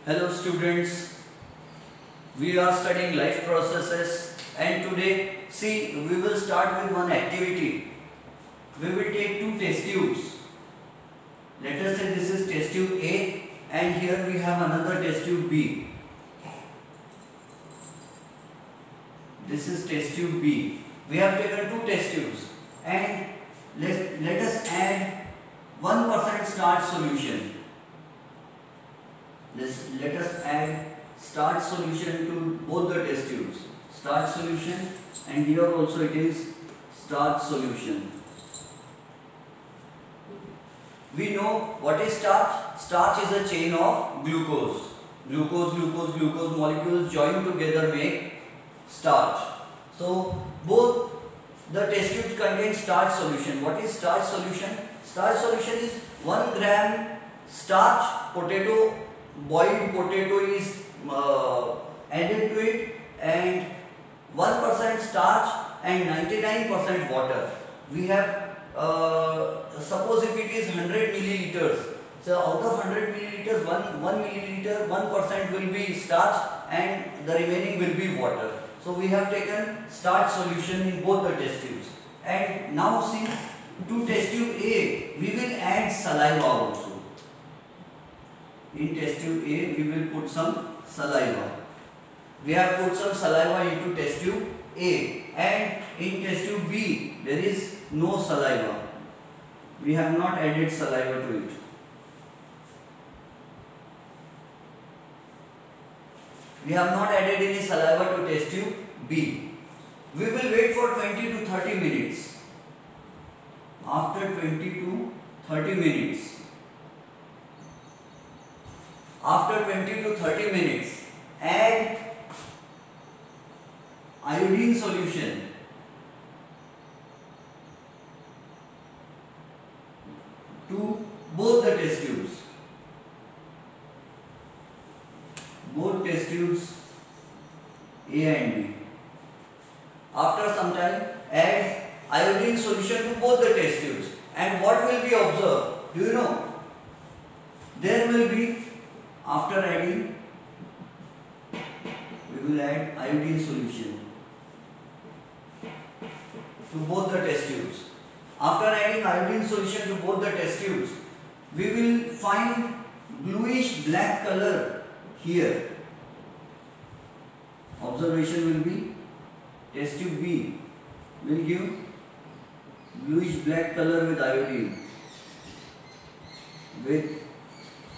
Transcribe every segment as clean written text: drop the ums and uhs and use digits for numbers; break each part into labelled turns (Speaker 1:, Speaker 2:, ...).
Speaker 1: Hello students, we are studying life processes and today we will start with one activity. We will take two test tubes. Let us say this is test tube A and here we have another test tube B. This is test tube B. We have taken two test tubes and let us add 1% starch solution. Let us add starch solution to both the test tubes. Starch solution, and here also it is starch solution. We know what is starch. Starch is a chain of glucose. Glucose molecules join together make starch. So both the test tubes contain starch solution. What is starch solution? Starch solution is 1 gram starch, boiled potato is added to it, and 1% starch and 99% water. We have suppose if it is 100 milliliters, so out of 100 milliliters 1 milliliter 1% will be starch and the remaining will be water. So we have taken starch solution in both the test tubes. And now see, to test tube A we will add saliva also. In test tube A, we will put some saliva. We have put some saliva into test tube A, and in test tube B, there is no saliva. We have not added saliva to it. We have not added any saliva to test tube B. We will wait for 20 to 30 minutes. After 20 to 30 minutes, after 20 to 30 minutes, add iodine solution to both the test tubes. Both test tubes A and B. After some time, add iodine solution to both the test tubes. And what will be observed? Do you know? There will be, after adding, we will add iodine solution to both the test tubes. After adding iodine solution to both the test tubes, we will find bluish black color here. Observation will be test tube B will give bluish black color with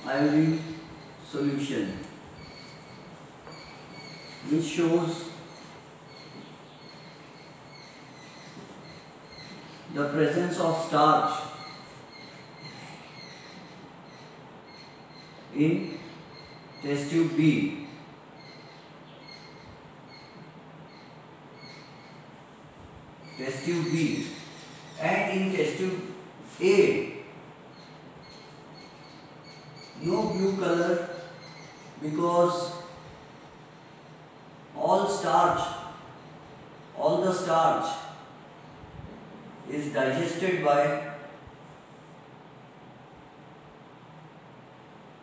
Speaker 1: iodine solution, which shows the presence of starch in test tube B. Test tube B, and in test tube A, no blue color, because all the starch is digested by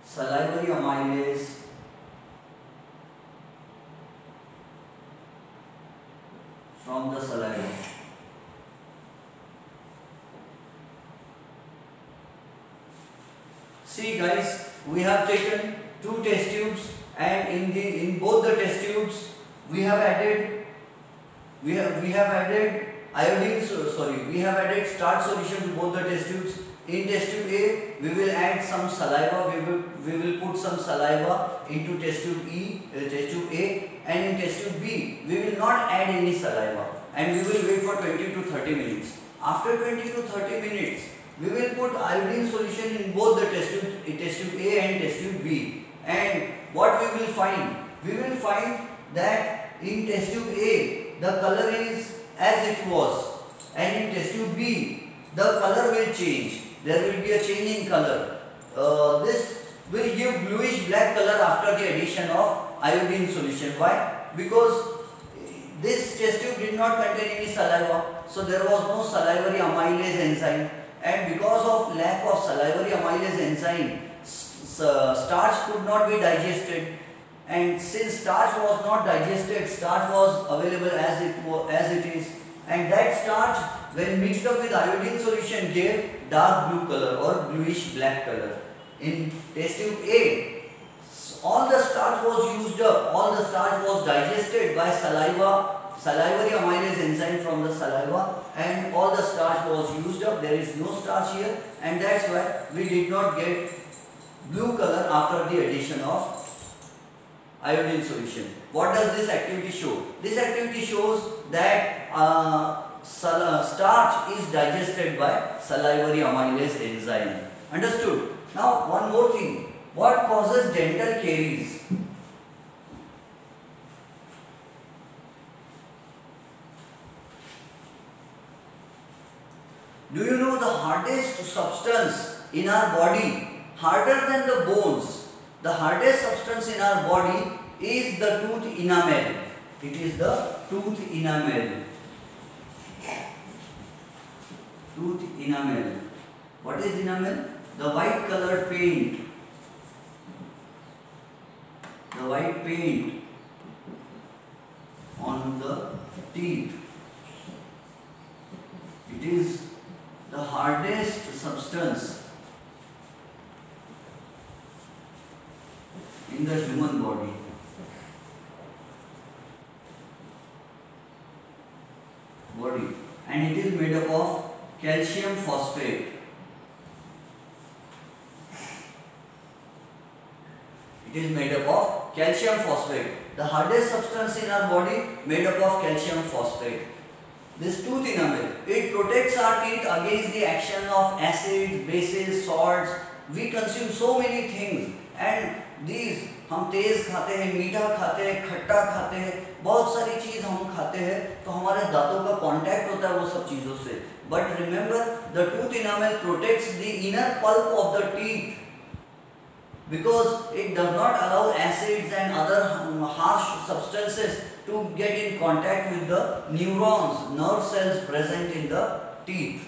Speaker 1: salivary amylase from the saliva. See guys, we have taken two test tubes, and in both the test tubes we have added starch solution to both the test tubes. In test tube A, we will add some saliva. We will put some saliva into test tube A, and in test tube B, we will not add any saliva, and we will wait for 20 to 30 minutes. After 20 to 30 minutes, we will put iodine solution in both the test tube A and test tube B. And what we will find? We will find that in test tube A, the color is as it was, and in test tube B, the color will change. There will be a change in color. This will give bluish black color after the addition of iodine solution. Why? Because this test tube did not contain any saliva, so there was no salivary amylase enzyme, and because of lack of salivary amylase enzyme, starch could not be digested, and since starch was not digested, starch was available as it is, and that starch when mixed up with iodine solution gave dark blue color or bluish black color. In test tube A, all the starch was used up, all the starch was digested by salivary amylase enzyme from the saliva, and all the starch was used up. There is no starch here, and that's why we did not get blue color after the addition of iodine solution. What does this activity show? This activity shows that starch is digested by salivary amylase enzyme. Understood? Now one more thing. What causes dental caries? Do you know the hardest substance in our body, harder than the bones? The hardest substance in our body is the tooth enamel. It is the tooth enamel. Tooth enamel. What is enamel? The white colored paint. The white paint on the teeth. It is the hardest substance in the human body. And it is made up of calcium phosphate. It is made up of calcium phosphate. The hardest substance in our body made up of calcium phosphate. This tooth enamel, it protects our teeth against the action of acids, bases, salts. We consume so many things, and these हम तेज खाते हैं, मीठा खाते हैं, खट्टा खाते हैं, बहुत सारी चीज हम खाते हैं, तो हमारे दांतों का कांटेक्ट होता है वो सब चीजों से. But remember, the tooth enamel protects the inner pulp of the teeth because it does not allow acids and other harsh substances to get in contact with the neurons, nerve cells present in the teeth.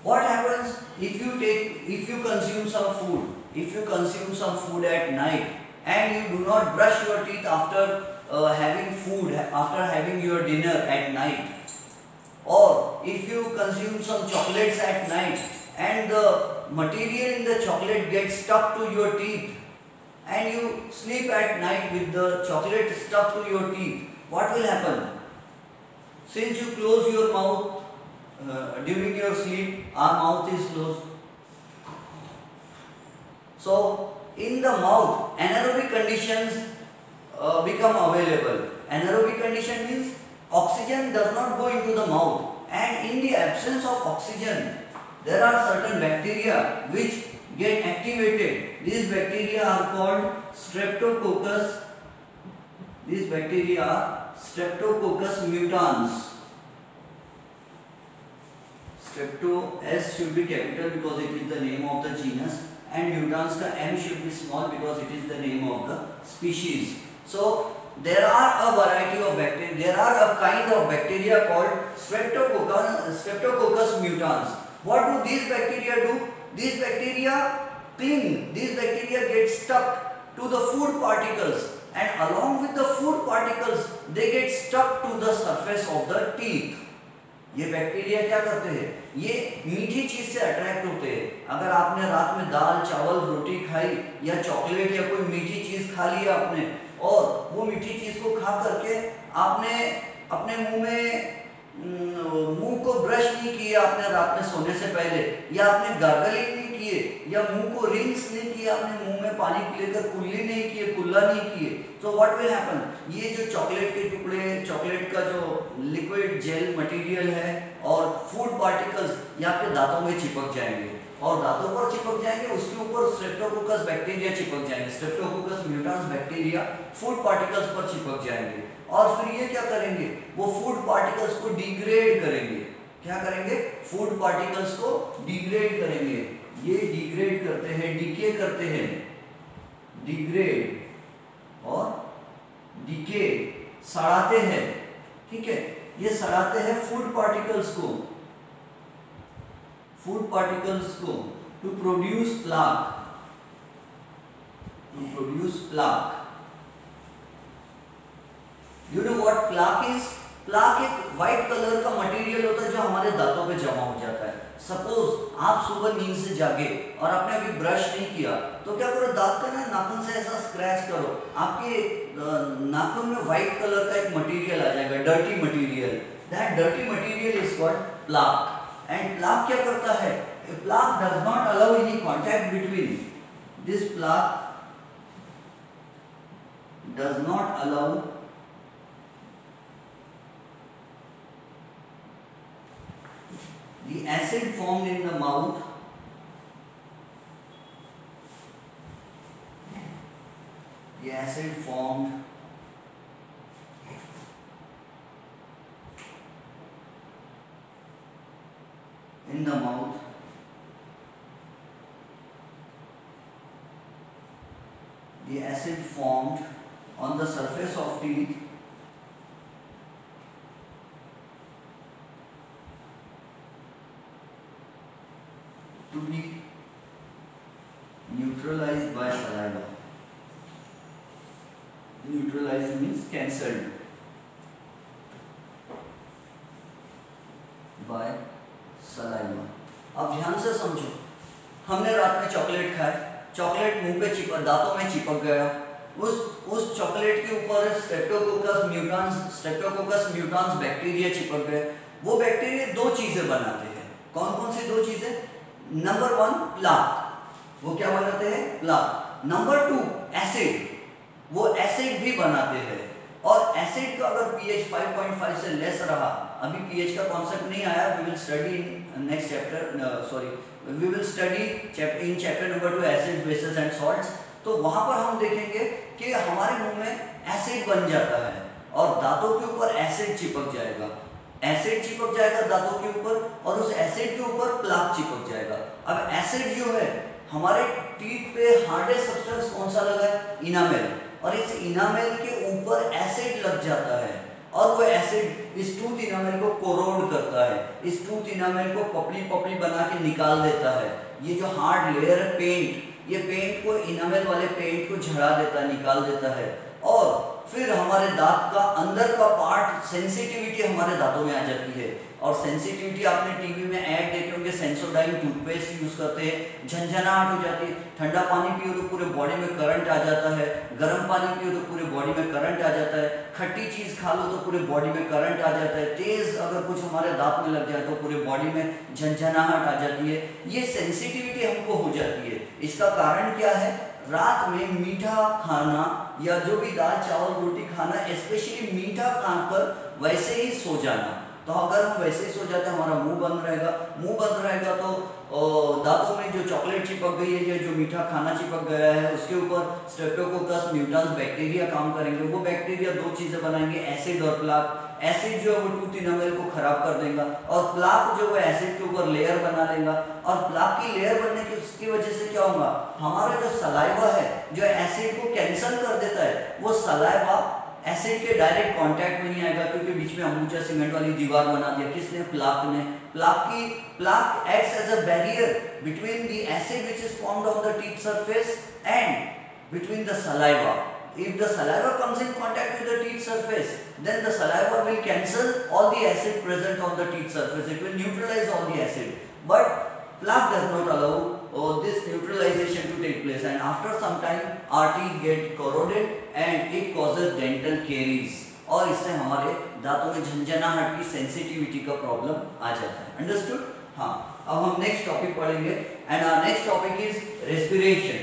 Speaker 1: What happens if you consume some food? If you consume some food at night and you do not brush your teeth after having food, after having your dinner at night, or if you consume some chocolates at night and the material in the chocolate gets stuck to your teeth and you sleep at night with the chocolate stuck to your teeth, what will happen? Since you close your mouth during your sleep, our mouth is closed. So, in the mouth, anaerobic conditions become available. Anaerobic condition means oxygen does not go into the mouth, and in the absence of oxygen, there are certain bacteria which get activated. These bacteria are called Streptococcus. These bacteria are Streptococcus mutans. Strepto S should be capital because it is the name of the genus, and mutans ka M should be small because it is the name of the species. So there are a variety of bacteria. There are a kind of bacteria called Streptococcus mutans. What do these bacteria do? These bacteria cling. These bacteria get stuck to the food particles, and along with the food particles, they get stuck to the surface of the teeth. ये bacteria क्या करते हैं? ये मीठी चीज से attract होते हैं. अगर आपने रात में दाल चावल रोटी खाई या चॉकलेट या कोई मीठी चीज खा ली आपने, और वो मीठी चीज को खा करके आपने अपने मुंह को ब्रश नहीं किया आपने रात में सोने से पहले, या आपने गार्गलिंग नहीं किए, या मुंह को रिंस नहीं किया, आपने मुंह में पानी लेकर कुल्ली नहीं किए, कुल्ला नहीं किए, तो व्हाट विल हैपन? ये जो चॉकलेट के टुकड़े, चॉकलेट का जो लिक्विड जेल मटेरियल है और फूड पार्टिकल्स ये आपके दांतों में चिपक जाएंगे, और दांतों पर चिपक जाएंगे, उसके ऊपर स्ट्रेप्टोकोकस बैक्टीरिया चिपक जाएंगे. Streptococcus mutans bacteria food particles पर चिपक जाएंगे, और फिर ये क्या करेंगे? वो फूड पार्टिकल्स को डिग्रेड करेंगे. क्या करेंगे? फूड पार्टिकल्स को डिग्रेड करेंगे. ये डिग्रेड करते हैं, डीके करते हैं, डिग्रेड और डीके, सड़ाते हैं. ठीक है, ये सड़ाते हैं फूड पार्टिकल्स को, to produce plaque. to produce plaque. You know what plaque is? Plaque एक व्हाइट कलर का मटेरियल होता है जो हमारे दांतों पे जमा हो जाता है। सपोज आप सुबह नींद से जागे और आपने अभी ब्रश नहीं किया, तो क्या करो, दांत पे ना नाखून से ऐसा स्क्रैच करो, आपके नाखून में व्हाइट कलर का एक मटेरियल आ जाएगा, dirty material. That dirty material is called plaque. And plaque क्या करता है? Plaque does not allow any contact between this plaque does not allow the acid formed in the mouth in the mouth the acid formed on the surface of teeth to be neutralized by saliva. Neutralized means cancelled by saliva. अब ध्यान से समझो, हमने रात में chocolate खाया, chocolate मुंह पे चिपक, दांतों में चिपक गया, उस चॉकलेट के ऊपर स्ट्रेप्टोकोकस म्यूटान्स बैक्टीरिया चिपक गए। वो बैक्टीरिया दो चीजें बनाते हैं। कौन कौन सी दो चीजें? नंबर 1 प्लाक, वो क्या बनाते हैं? प्लाक। नंबर 2 एसिड, वो एसिड भी बनाते हैं। और एसिड का अगर pH 5.5 से लेस रहा, अभी pH का कॉन्सेप्ट नहीं आया, we will study in next chapter, we will study in chapter number 2 acid, bases and salts. तो वहां पर हम देखेंगे कि हमारे मुंह में एसिड बन जाता है और दांतों के ऊपर एसिड चिपक जाएगा। एसिड चिपक जाएगा दांतों के ऊपर और उस एसिड के ऊपर प्लाक चिपक जाएगा। अब एसिड जो है, हमारे टीथ पे हार्डेस्ट सब्सटेंस कौन सा लगा है? इनामेल। और इस इनामेल के ऊपर एसिड लग जाता है और वो एसिड इस टूथ इनामेल को कोरोड करता है, इस टूथ इनामेल को पपली पपली बना के निकाल देता है। ये जो हार्ड लेयर है पेंट, ये पेंट को, इनामेल वाले पेंट को झड़ा देता है, निकाल देता है। और फिर हमारे दांत का अंदर का पार्ट, सेंसिटिविटी हमारे दांतों में आ जाती है। और सेंसिटिविटी आपने टीवी में ऐड देखे होंगे, सेंसोडाइन टूथपेस्ट यूज करते हैं, झंझनाहट हो जाती है। ठंडा पानी पियो तो पूरे बॉडी में करंट आ जाता है, गर्म पानी पियो तो पूरे बॉडी में करंट आ जाता है, खट्टी चीज खा लो तो पूरे बॉडी में करंट आ जाता है, तेज अगर कुछ हमारे दांत में लग जाए तो पूरे बॉडी में झंझनाहट आ जाती है। ये सेंसिटिविटी हमको हो जाती है। इसका कारण क्या है? रात में मीठा खाना या जो भी दाल चावल रोटी खाना, स्पेशली मीठा खाकर वैसे ही सो जाना। तो अगर हम वैसे ही सो जाते हैं, हमारा मुंह बंद रहेगा, मुंह बंद रहेगा तो दांतों में जो चॉकलेट चिपक गई है या जो मीठा खाना चिपक गया है, उसके ऊपर स्ट्रेप्टोकोकस म्यूटान्स बैक्टीरिया काम करेंगे। वो बैक्टीरिया दो चीजें बनाएंगे, एसिड और प्लाक। एसिड जो है वो टूथ इनामेल को खराब कर देगा और प्लाक जो है एसिड के ऊपर लेयर बना लेगा। और प्लाक की लेयर बनने की उसकी वजह से क्या होगा? हमारा जो सलाइवा है, जो एसिड को कैंसल कर देता है, वो सलाइवा एसिड के डायरेक्ट कांटेक्ट में नहीं आएगा, क्योंकि बीच में अमूचा सीमेंट वाली दीवार बना दिया। किसने? प्लाक ने। Plaque acts as a barrier between the acid which is formed on the teeth surface and between the saliva. If the saliva comes in contact with the teeth surface, then the saliva will cancel all the acid present on the teeth surface. It will neutralize all the acid. But plaque does not allow this neutralization to take place, and after some time our teeth get corroded and it causes dental caries. और इससे हमारे दांतों में झंझनाहट की, sensitivity का problem आ जाता है। Understood? हाँ, अब हम नेक्स्ट टॉपिक पढ़ेंगे and our next topic is respiration.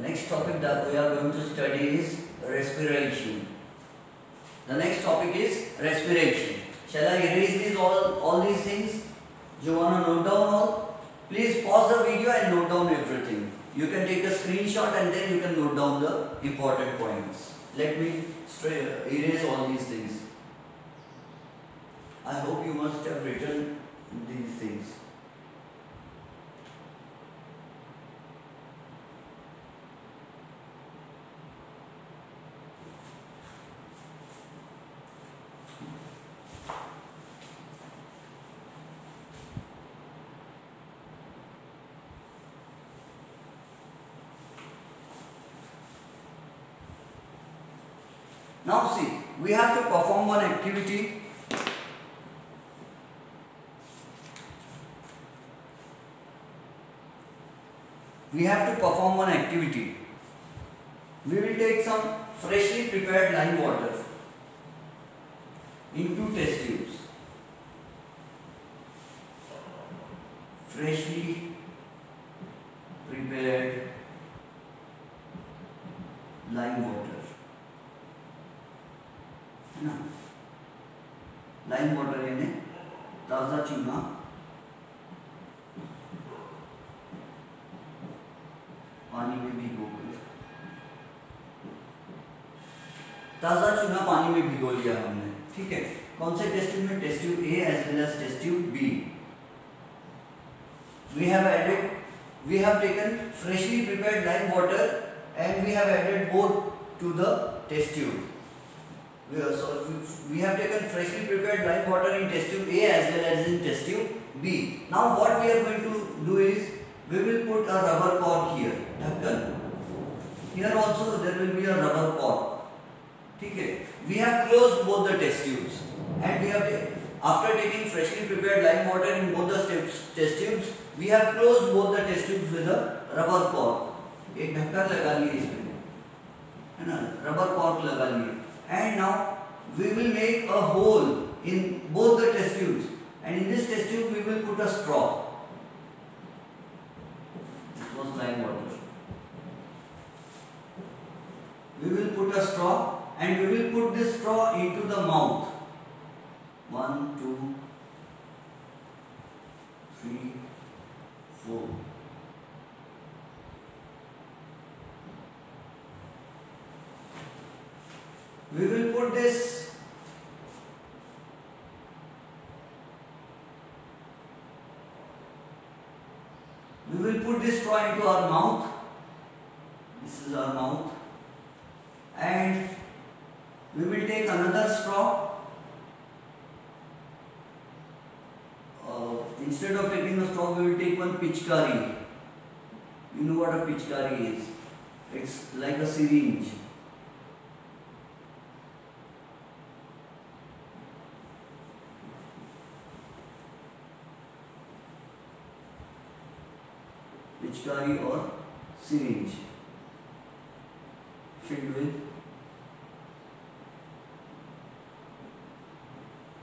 Speaker 1: Next topic that we are going to study is respiration. The next topic is respiration. Shall I erase these all these things? Do you want to note down all? Please pause the video and note down everything. You can take a screenshot and then you can note down the important points. Let me erase all these things. I hope you must have written these things. Now see, we have to perform one activity. We will take some freshly prepared lime water into test tubes. Freshly prepared lime water, है ना? Lime water यानी ताज़ा चूना पानी में भिगोकर, ताज़ा चूना पानी में भिगो लिया हमने, ठीक है? कौन से टेस्ट ट्यूब में? Test tube A as well as test tube B. We have taken freshly prepared lime water and we have added both to the test tube. We have taken freshly prepared lime water in test tube A as well as in test tube B. Now what we are going to do is we will put a rubber cork here. Here also there will be a rubber cork. ठीक है? We have closed both the test tubes and we have after taking freshly prepared lime water in both the test tubes, we have closed both the test tubes with a rubber cork. एक ढक्कन लगा लिए इसमें, है ना? Rubber cork लगा लिए. And now we will make a hole in both the test tubes, and in this test tube we will put a straw. This was lime water. We will put a straw and we will put this straw into the mouth. 1, 2, 3, 4. We will put this straw into our mouth. This is our mouth, and we will take another straw. Instead of taking a straw, we will take one pichkari. You know what a pichkari is? It's like a syringe. Pichkari or syringe filled with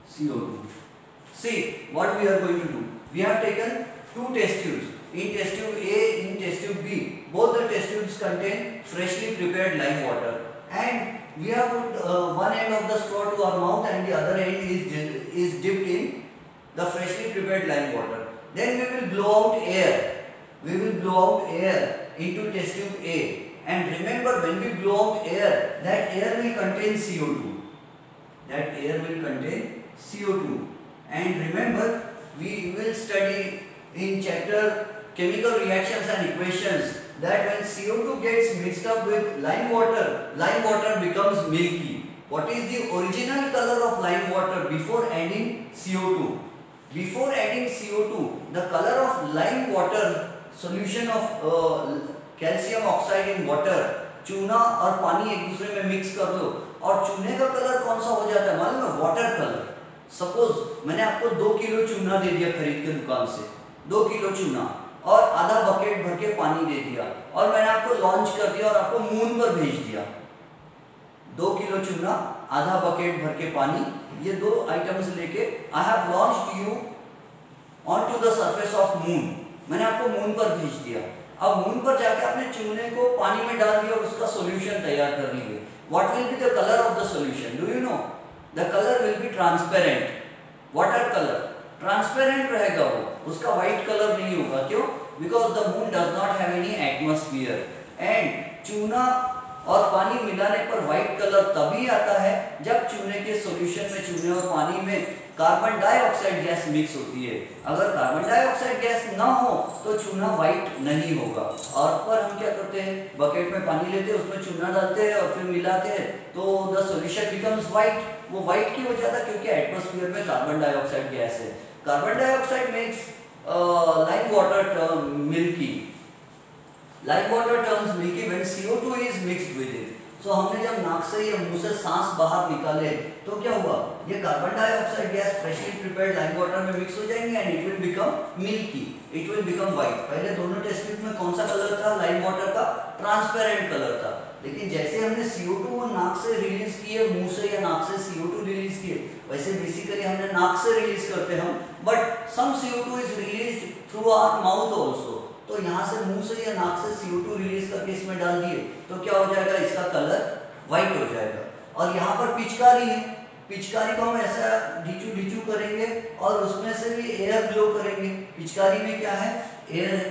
Speaker 1: CO2. See what we are going to do. We have taken two test tubes. In test tube A, in test tube B, both the test tubes contain freshly prepared lime water, and we have put one end of the straw to our mouth and the other end is dipped in the freshly prepared lime water. Then we will blow out air. We will blow out air into test tube A, and remember, when we blow out air, that air will contain CO2. That air will contain CO2. And remember, we will study in chapter chemical reactions and equations that when CO2 gets mixed up with lime water becomes milky. What is the original color of lime water before adding CO2? Before adding CO2, the color of lime water, solution of calcium oxide in water, चूना और पानी एक दूसरे में mix कर लो और चूने का कलर कौन सा हो जाता है मालूम है? Water colour. सपोज मैंने आपको 2 किलो चूना दे दिया खरीद के दुकान से, 2 किलो चूना और आधा बकेट भर के पानी दे दिया और मैंने आपको लॉन्च कर दिया और आपको मून पर भेज दिया. 2 किलो चूना, आधा बकेट भर के पानी, ये दो आइटम्स लेके I have launched you on to the surface of moon. मैंने आपको मून पर भेज दिया. अब मून पर जाके आपने चूने को पानी में डाल दिया और उसका सॉल्यूशन तैयार कर लिए. What will be the colour of the solution? Do you know? The colour will be transparent. Water colour transparent रहेगा, वो उसका व्हाइट कलर नहीं होगा. क्यों? Because the moon does not have any atmosphere. And चूना और पानी मिलाने पर व्हाइट कलर तभी आता है जब चूने के सॉल्यूशन में, चूने और पानी में कार्बन डाइऑक्साइड गैस मिक्स होती है. अगर कार्बन डाइऑक्साइड गैस ना हो तो चूना व्हाइट नहीं होगा. और पर हम क्या करते हैं? बकेट में पानी लेते हैं, उसमें चूना डालते हैं और फिर मिलाते हैं तो द सॉल्यूशन बिकम्स व्हाइट. वो व्हाइट क्यों हो जाता है? क्योंकि एटमॉस्फेयर में कार्बन डाइऑक्साइड गैस है. Carbon dioxide makes lime water term milky. Lime water turns milky when CO2 is mixed with it. सो हमने जब नाक से या मुंह से सांस बाहर निकाले तो क्या हुआ, ये carbon dioxide gas freshly prepared lime water में मिक्स हो जाएंगे and it will become milky, it will become white. पहले दोनों टेस्ट ट्यूब में कौन सा कलर था, लाइम वाटर का ट्रांसपेरेंट कलर था, लेकिन जैसे हमने CO2 को नाक से रिलीज किए, मुंह से या नाक से CO2 रिलीज किए, वैसे बेसिकली हमने नाक से रिलीज करते हम, but some CO2 is released through our mouth also. तो यहाँ से मुंह से या नाक से CO2 रिलीज करके इसमें डाल दिए तो क्या हो जाएगा, इसका कलर व्हाइट हो जाएगा। और यहाँ पर पिचकारी है, पिचकारी को हम ऐसा ढीचू ढीचू करेंगे और उसमें से भी एयर ब्लो करेंगे। पिचकारी में क्या है, एयर है।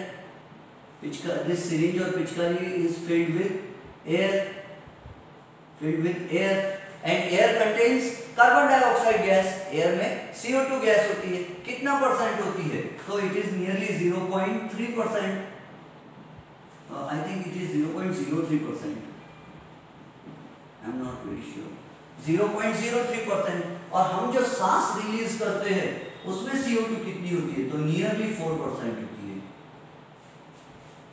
Speaker 1: पिचकारी, दिस सिरिंज और पिचकारी is filled with air and air contains carbon dioxide gas. Air में CO2 गैस होती है, कितना परसेंट होती है, तो it is nearly 0.3%, I think it is 0.03%, I am not very sure, 0.03%। और हम जो सांस रिलीज करते हैं उसमें CO2 कितनी होती है, तो नियरली 4% होती है।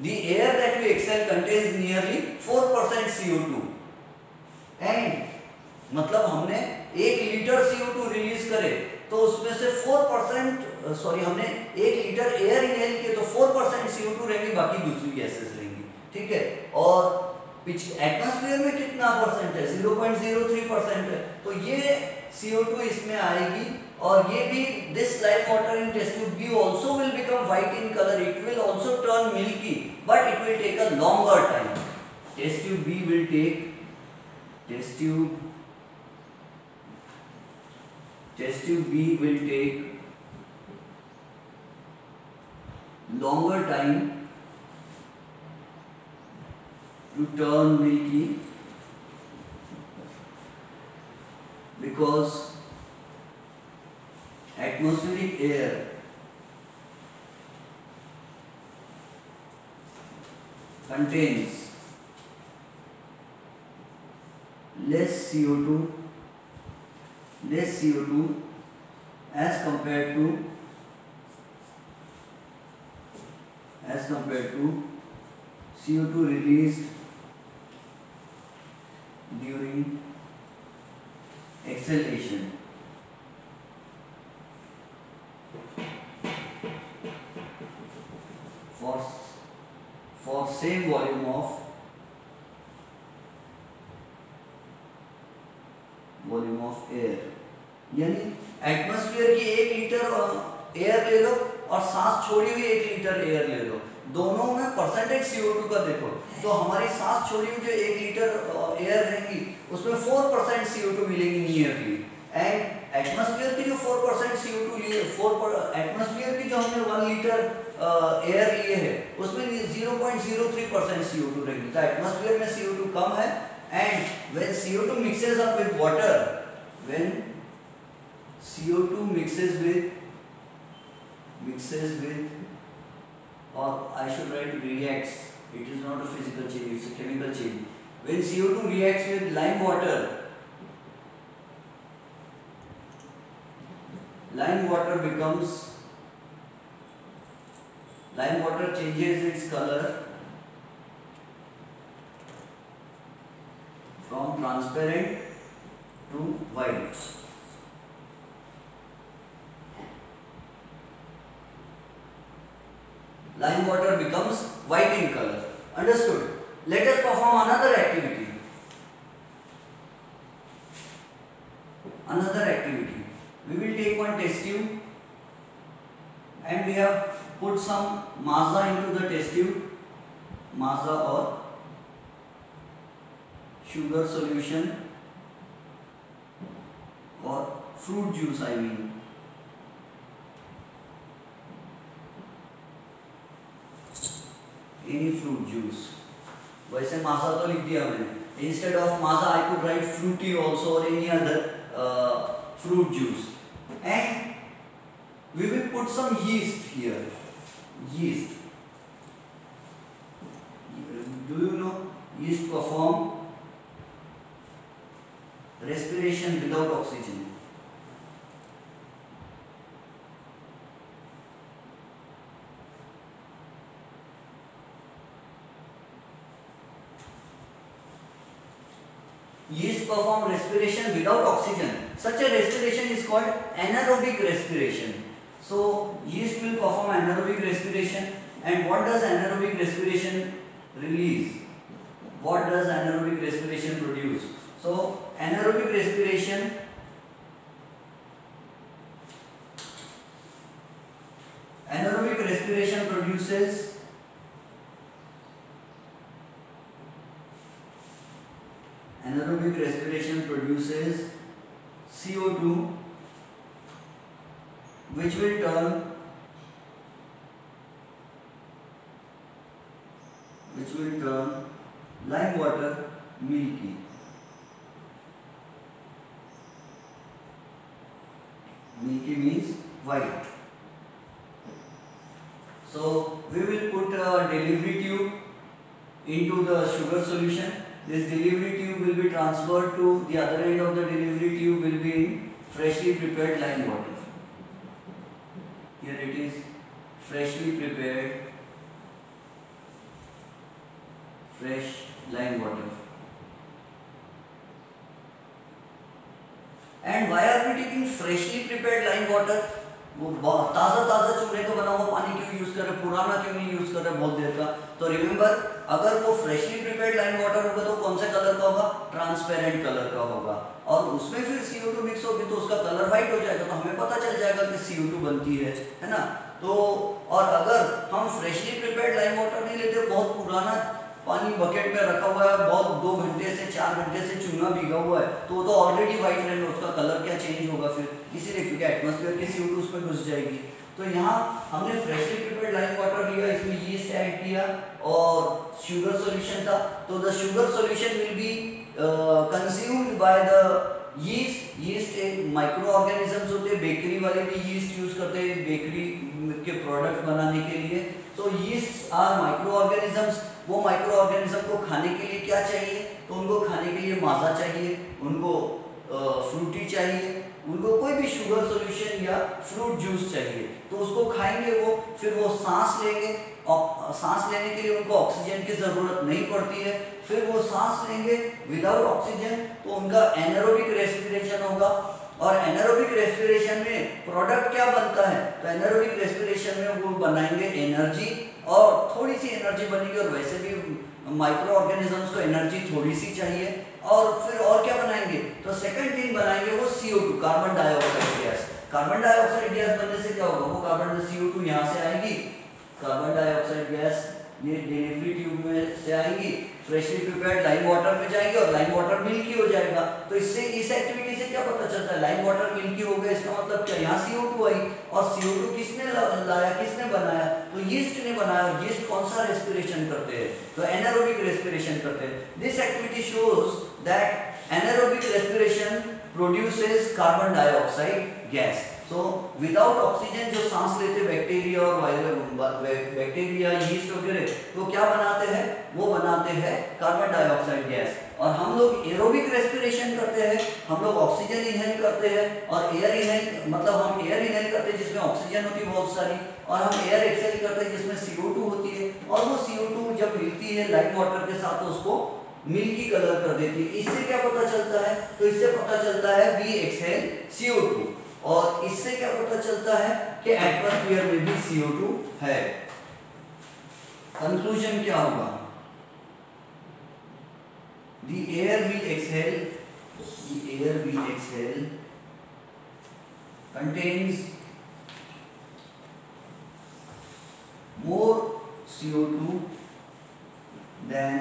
Speaker 1: The air that we exhale contains nearly 4% CO2 and मतलब हमने 1 लीटर CO2 रिलीज करे तो उसमें से 4%, सॉरी हमने 1 लीटर एयर इनहेल किए तो 4% CO2 रहेंगे, बाकी दूसरी गैसेस रहेंगी, ठीक है। और एटमॉस्फेयर में कितना परसेंट है, 0.03% है, तो ये CO2 इसमें आएगी। और ये भी this lime water in test tube B also will become white in color, it will also turn milky, but it will take a longer time. Test tube B will take longer time to turn milky because atmospheric air contains less CO2 as compared to CO2 released during exhalation. For same volume of air, यानी atmosphere की 1 litre air ले लो और सांस छोड़ी हुई 1 litre air ले लो, दोनों में परसेंटेज CO2 का देखो, तो हमारी सांस छोड़ी हुई जो 1 लीटर एयर रहेगी उसमें 4% CO2 मिलेगी नियरली, एंड एटमॉस्फेयर की जो 4% CO2 लिए, एटमॉस्फेयर की जो हमने 1 लीटर एयर लिए है उसमें 0.03% CO2 रहेगी, तो एटमॉस्फेयर में CO2 कम है। And when CO2 mixes up with water, when CO2 mixes with, or I should write reacts, it is not a physical change, it's a chemical change. When CO2 reacts with lime water changes its color from transparent to white. Lime water becomes white in color. Understood? Let us perform another activity. We will take one test tube and we have put some maza into the test tube. Maza or sugar solution or fruit juice, I mean. Any fruit juice. वैसे माजा तो लिख दिया मैंने, instead of maza I could write fruity also or any other fruit juice, and we will put some yeast here. Yeast, do you know yeast perform respiration without oxygen? yeast perform respiration without oxygen. Such a respiration is called anaerobic respiration. So yeast will perform anaerobic respiration. And what does anaerobic respiration release? What does anaerobic respiration produce? So anaerobic respiration produces CO2, which will turn lime water milky. Milky means white. So we will put a delivery tube into the sugar solution. This delivery tube will be transferred to the other end of the delivery tube will be freshly prepared lime water. Here it is, freshly prepared fresh lime water. And why are we taking freshly prepared lime water? वो ताज़ा चूल्हे का बना हुआ पानी क्यों use कर रहे, पुराना क्यों नहीं यूज कर रहे बहुत देर का? तो रिमेंबर, अगर वो फ्रेशली प्रिपेयर्ड लाइम वाटर होगा तो कौन से कलर का होगा? ट्रांसपेरेंट कलर का होगा। और उसमें फिर CO2 मिक्स होगी तो उसका कलर वाइट हो जाएगा, तो हमें पता चल जाएगा कि CO2 बनती है ना। तो और अगर हम फ्रेशली प्रिपेयर्ड लाइम वाटर नहीं लेते, बहुत पुराना पानी बकेट में रखा हुआ है, बहुत 2 घंटे से 4 घंटे से चूना भीगा हुआ है, तो वो तो ऑलरेडी वाइट रहेगा, उसका कलर क्या चेंज होगा फिर? इसीलिए क्योंकि एटमॉस्फेयर की CO2 उसमें घुस जाएगी। तो यहाँ हमने फ्रेशली प्रिपेयर्ड लाइम वाटर लिया, इसमें यीस्ट ऐड किया और शुगर सॉल्यूशन था, तो the sugar solution will be consumed by the yeast. Yeast एक माइक्रो ऑर्गेनिजम्स होते हैं, बेकरी वाले भी यीस्ट यूज करते हैं बेकरी के प्रोडक्ट बनाने के लिए। तो यीस्ट आर माइक्रो ऑर्गेनिजम्स। वो माइक्रो ऑर्गेनिज्म को खाने के लिए क्या चाहिए? तो उनको खाने के लिए माजा चाहिए, उनको फ्रूटी चाहिए, उनको कोई भी शुगर सॉल्यूशन या फ्रूट जूस चाहिए, तो उसको खाएंगे वो, फिर वो सांस लेंगे। सांस लेने के लिए उनको ऑक्सीजन की जरूरत नहीं पड़ती है, फिर वो सांस लेंगे विदाउट ऑक्सीजन, तो उनका एनारोबिक रेस्पिरेशन होगा। और एनारोबिक रेस्पिरेशन में प्रोडक्ट क्या बनता है? तो एनारोबिक रेस्पिरेशन में वो बनाएंगे एनर्जी, और थोड़ी सी एनर्जी बनेगी, और वैसे भी माइक्रो ऑर्गेनिजम्स को एनर्जी थोड़ी सी चाहिए। और फिर और क्या बनाएंगे? तो सेकंड थिंग बनाएंगे वो CO2, carbon dioxide gas. Carbon dioxide gas बनने से क्या होगा? वो कार्बन CO2 यहाँ से आएगी, कार्बन डाइऑक्साइड गैस ये डिलीवरी ट्यूब में से आएगी, फ्रेशली प्रिपेयर्ड लाइम वाटर में जाएगी और लाइम वाटर मिल्की हो जाएगा। तो इससे इस एक्टिविटी से क्या पता चलता है? लाइम वाटर मिल्की हो गया, इसका मतलब क्या? यहाँ CO2 आई, और CO2 किसने लाया, किसने बनाया? तो यीस्ट ने बनाया। और यीस्ट कौन सा रेस्पिरेशन करते हैं? तो एनारोबिक रेस्पिरेशन करते हैं। This activity shows that anaerobic respiration produces carbon dioxide gas. तो विदाउट ऑक्सीजन जो सांस लेते बैक्टीरिया और बैक्टीरिया यीस्ट वगैरह, तो क्या बनाते हैं? वो बनाते हैं कार्बन डाइऑक्साइड गैस। और हम लोग एरोबिक रेस्पिरेशन करते हैं, हम लोग ऑक्सीजन इनहेल करते हैं, और एयर इनहेल मतलब हम एयर इनहेल करते हैं जिसमें ऑक्सीजन होती है बहुत सारी, और हम एयर एक्सहेल करते हैं जिसमें CO2 होती है। और वो CO2 जब मिलती है लाइम वाटर के साथ तो उसको मिल्की कलर कर देती है। इससे क्या पता चलता है? तो इससे पता चलता है वी एक्सहेल CO2। और इससे क्या पता चलता है कि एटमॉस्फेयर में भी CO2 है। कंक्लूजन क्या होगा? The air we exhale contains more CO2 than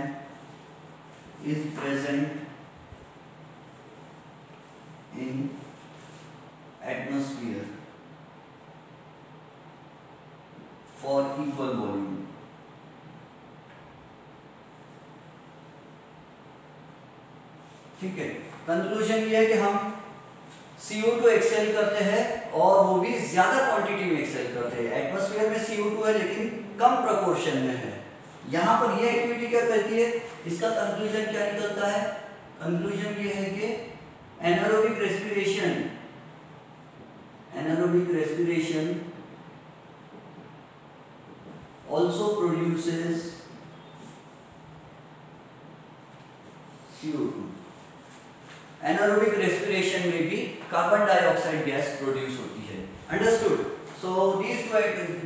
Speaker 1: is present in atmosphere for equal volume। ठीक है, कंक्लूजन ये है कि हम CO2 एक्सेल करते हैं, और वो भी ज्यादा क्वांटिटी में एक्सेल करते हैं। एटमॉस्फेयर में CO2 है लेकिन कम प्रोपोर्शन में है। यहाँ पर ये एक्टिविटी क्या करती है? इसका कंक्लूजन क्या निकलता है? कंक्लूजन ये है कि anaerobic respiration also produces CO2। Anaerobic respiration में भी कार्बन डाइऑक्साइड गैस प्रोड्यूस होती है। Understood? So these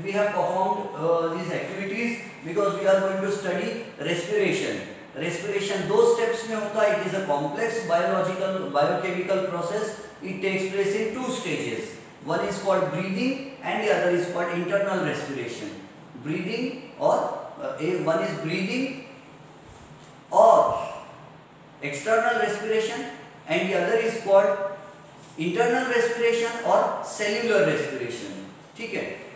Speaker 1: we have performed these activities because we are going to study respiration. Respiration दो steps में होता है. It is a complex biological biochemical process. It takes place in two stages. One is called breathing and the other is called internal respiration. Breathing or one is breathing or external respiration and the other is called internal respiration or cellular respiration. ठीक है.